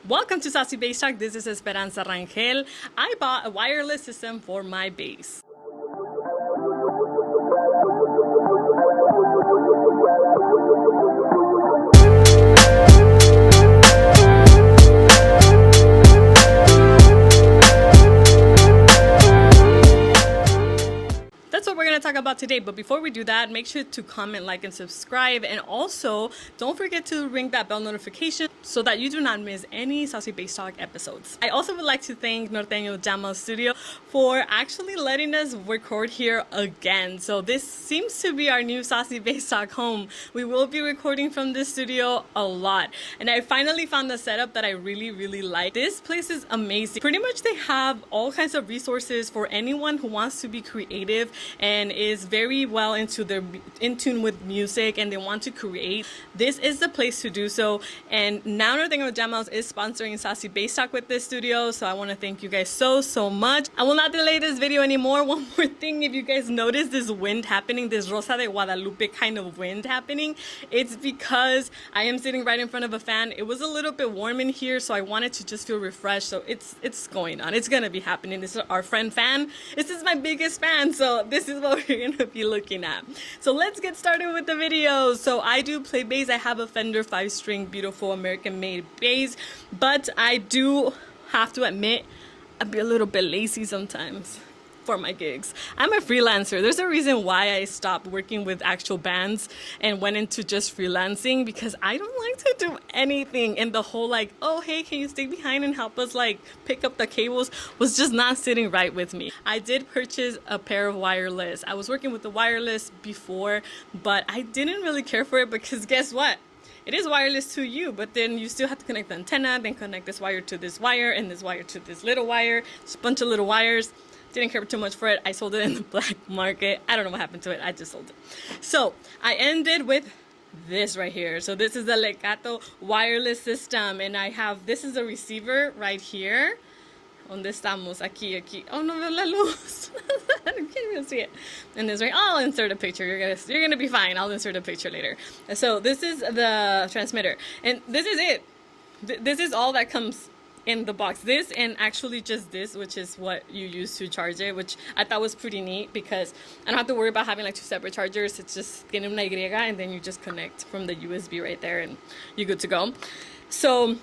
Welcome to Sassy Bass Talk. This is Esperanza Rangel. I bought a wireless system for my bass. That's what we're going to talk about today. But before we do that, make sure to comment, like, and subscribe. And also, don't forget to ring that bell notification so that you do not miss any Saucy Bass Talk episodes. I also would like to thank Norteño Jama Studio for actually letting us record here again. So this seems to be our new Saucy Bass Talk home. We will be recording from this studio a lot. And I finally found a setup that I really like. This place is amazing. Pretty much they have all kinds of resources for anyone who wants to be creative and is very well in tune with music and they want to create. This is the place to do so. And now Norteño Jamas is sponsoring Sassy Bass Talk with this studio, so I want to thank you guys so much. I will not delay this video anymore. One more thing, if you guys notice this wind happening, this Rosa de Guadalupe kind of wind happening, it's because I am sitting right in front of a fan. It was a little bit warm in here, so I wanted to just feel refreshed. So it's going on. It's gonna be happening. This is our friend fan. This is my biggest fan, so this is what we're gonna be looking at. So let's get started with the video. So I do play bass. I have a Fender 5-string beautiful American-made bass, but I do have to admit I'd be a little bit lazy sometimes for my gigs. I'm a freelancer. There's a reason why I stopped working with actual bands and went into just freelancing, because I don't like to do anything, and the whole like, oh hey, can you stay behind and help us like pick up the cables was just not sitting right with me. I did purchase a pair of wireless. I was working with the wireless before, but I didn't really care for it because guess what? It is wireless to you, but then you still have to connect the antenna, then connect this wire to this wire, and this wire to this little wire. Just a bunch of little wires. Didn't care too much for it. I sold it in the black market. I don't know what happened to it. I just sold it. So I ended with this right here. So this is the Lekato wireless system, and I have, this is a receiver right here. ¿Dónde estamos? Aquí. Oh, no veo la luz. I can't even see it. And this right, I'll insert a picture. You're gonna be fine. I'll insert a picture later. So this is the transmitter, and this is it. This is all that comes in the box. This and actually just this, which is what you use to charge it, which I thought was pretty neat because I don't have to worry about having like two separate chargers. It's just tiene una Y and then you just connect from the USB right there and you're good to go. So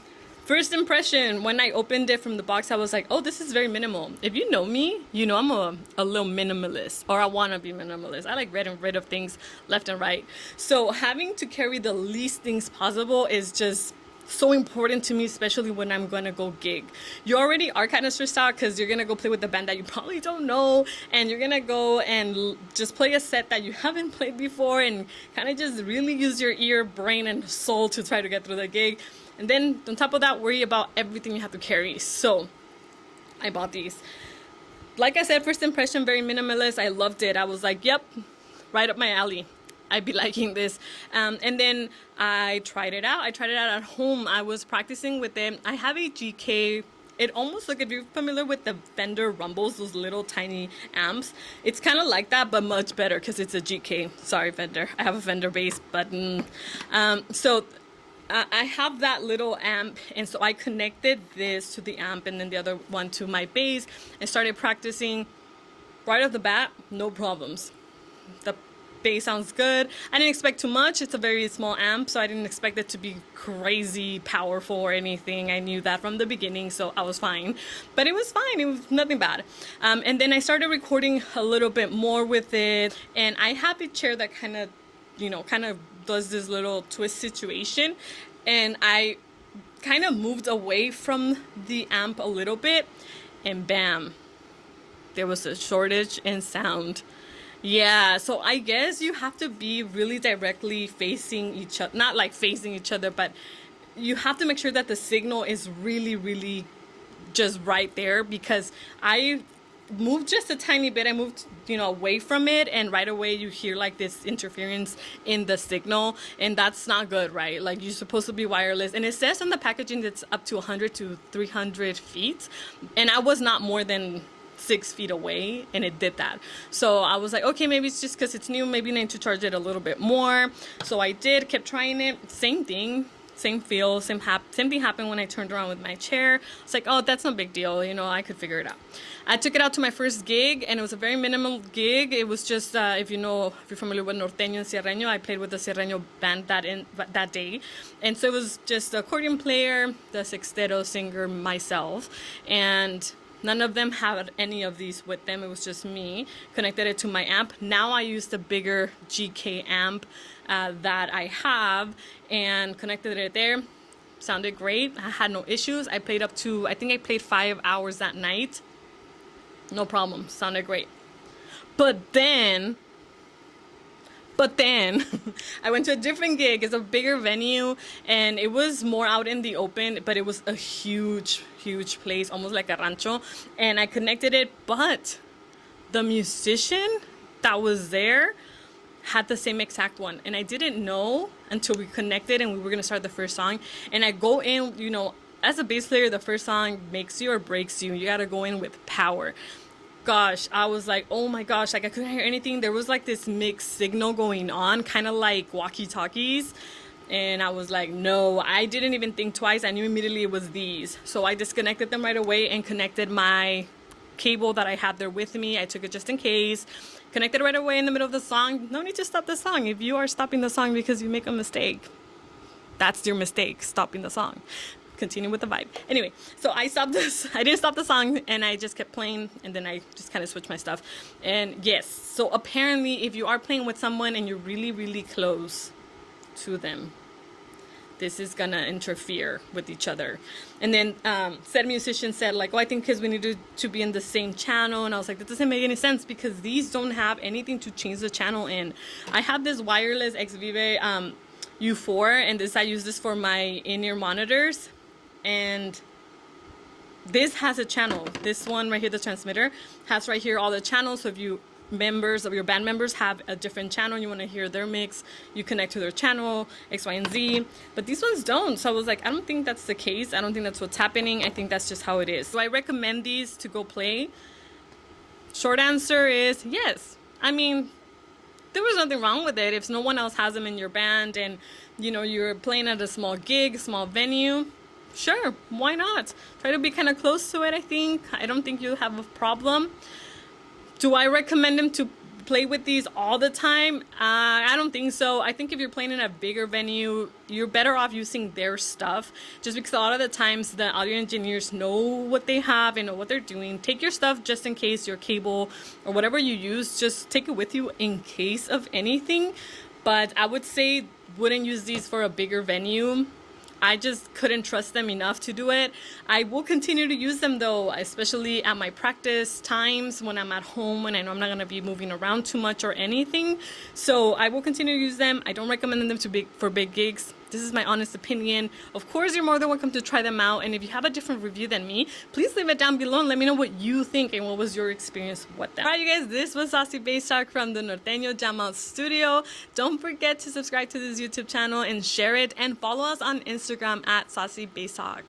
first impression, when I opened it from the box, I was like, oh, this is very minimal. If you know me, you know I'm a little minimalist, or I want to be minimalist. I like getting rid of things left and right. So having to carry the least things possible is just so important to me, especially when I'm gonna go gig. You already are kind of stressed out because you're gonna go play with the band that you probably don't know, and you're gonna go and just play a set that you haven't played before and kind of just really use your ear, brain, and soul to try to get through the gig. And then on top of that, worry about everything you have to carry. So I bought these. Like I said, first impression, very minimalist. I loved it. I was like, yep, right up my alley. I'd be liking this. And then I tried it out. I tried it out at home. I was practicing with it. I have a GK. It almost like, if you're familiar with the Fender Rumbles, those little tiny amps, it's kind of like that, but much better because it's a GK. Sorry, Fender. I have a Fender bass button. So I have that little amp, and so I connected this to the amp and then the other one to my bass and started practicing. Right off the bat, no problems. The bass sounds good. I didn't expect too much. It's a very small amp, so I didn't expect it to be crazy powerful or anything. I knew that from the beginning, so I was fine. But it was fine. It was nothing bad. And then I started recording a little bit more with it, and I have a chair that kind of does this little twist situation, and I kind of moved away from the amp a little bit, and bam, there was a shortage in sound. Yeah, so I guess you have to be really directly facing each other, not like facing each other, but you have to make sure that the signal is really just right there, because I moved just a tiny bit. I moved, away from it, and right away you hear like this interference in the signal, and that's not good, right? Like, you're supposed to be wireless, and it says on the packaging that's up to 100 to 300 feet, and I was not more than 6 feet away, and it did that. So I was like, okay, maybe it's just because it's new, maybe I need to charge it a little bit more. So I did, kept trying it, same thing. Same feel, same thing happened when I turned around with my chair. It's like, oh, that's no big deal. You know, I could figure it out. I took it out to my first gig, and it was a very minimal gig. It was just, if you're familiar with Norteño and Sierreño, I played with the Sierreño band that day. And so it was just the accordion player, the sextero singer, myself, and none of them had any of these with them. It was just me. Connected it to my amp. Now I use the bigger GK amp that I have and connected it there. Sounded great. I had no issues. I played I think I played 5 hours that night. No problem. Sounded great. But then I went to a different gig. It's a bigger venue, and it was more out in the open, but it was a huge place, almost like a rancho. And I connected it, but the musician that was there had the same exact one. And I didn't know until we connected and we were going to start the first song. And I go in, you know, as a bass player, the first song makes you or breaks you. You got to go in with power. Gosh, I was like, oh my gosh, like I couldn't hear anything. There was like this mixed signal going on, kind of like walkie-talkies. And I was like, no, I didn't even think twice. I knew immediately it was these. So I disconnected them right away and connected my cable that I had there with me. I took it just in case. Connected right away in the middle of the song. No need to stop the song. If you are stopping the song because you make a mistake, that's your mistake, stopping the song. Continue with the vibe. Anyway, so I didn't stop the song, and I just kept playing, and then I just kind of switched my stuff. And yes, so apparently if you are playing with someone and you're really close to them, this is gonna interfere with each other. And then said musician said like, oh, I think because we need to be in the same channel. And I was like, that doesn't make any sense because these don't have anything to change the channel in. I have this wireless XVive U4, and I use this for my in-ear monitors. And this has a channel. This one right here, the transmitter, has right here all the channels. So if you members of your band members have a different channel and you want to hear their mix, you connect to their channel, X, Y, and Z. But these ones don't. So I was like, I don't think that's the case. I don't think that's what's happening. I think that's just how it is. So I recommend these to go play. Short answer is yes. I mean, there was nothing wrong with it. If no one else has them in your band and, you know, you're playing at a small gig, small venue, sure, why not? Try to be kind of close to it, I think. I don't think you'll have a problem. Do I recommend them to play with these all the time? I don't think so. I think if you're playing in a bigger venue, you're better off using their stuff, just because a lot of the times the audio engineers know what they have and know what they're doing. Take your stuff just in case, your cable or whatever you use, just take it with you in case of anything. But I would say wouldn't use these for a bigger venue. I just couldn't trust them enough to do it. I will continue to use them though, especially at my practice times when I'm at home, when I know I'm not going to be moving around too much or anything. So I will continue to use them. I don't recommend them for big gigs. This is my honest opinion. Of course, you're more than welcome to try them out. And if you have a different review than me, please leave it down below and let me know what you think and what was your experience with them. All right, you guys, this was Saucy Bass Talk from the Norteño Jam Out Studio. Don't forget to subscribe to this YouTube channel and share it, and follow us on Instagram at Saucy Bass Talk.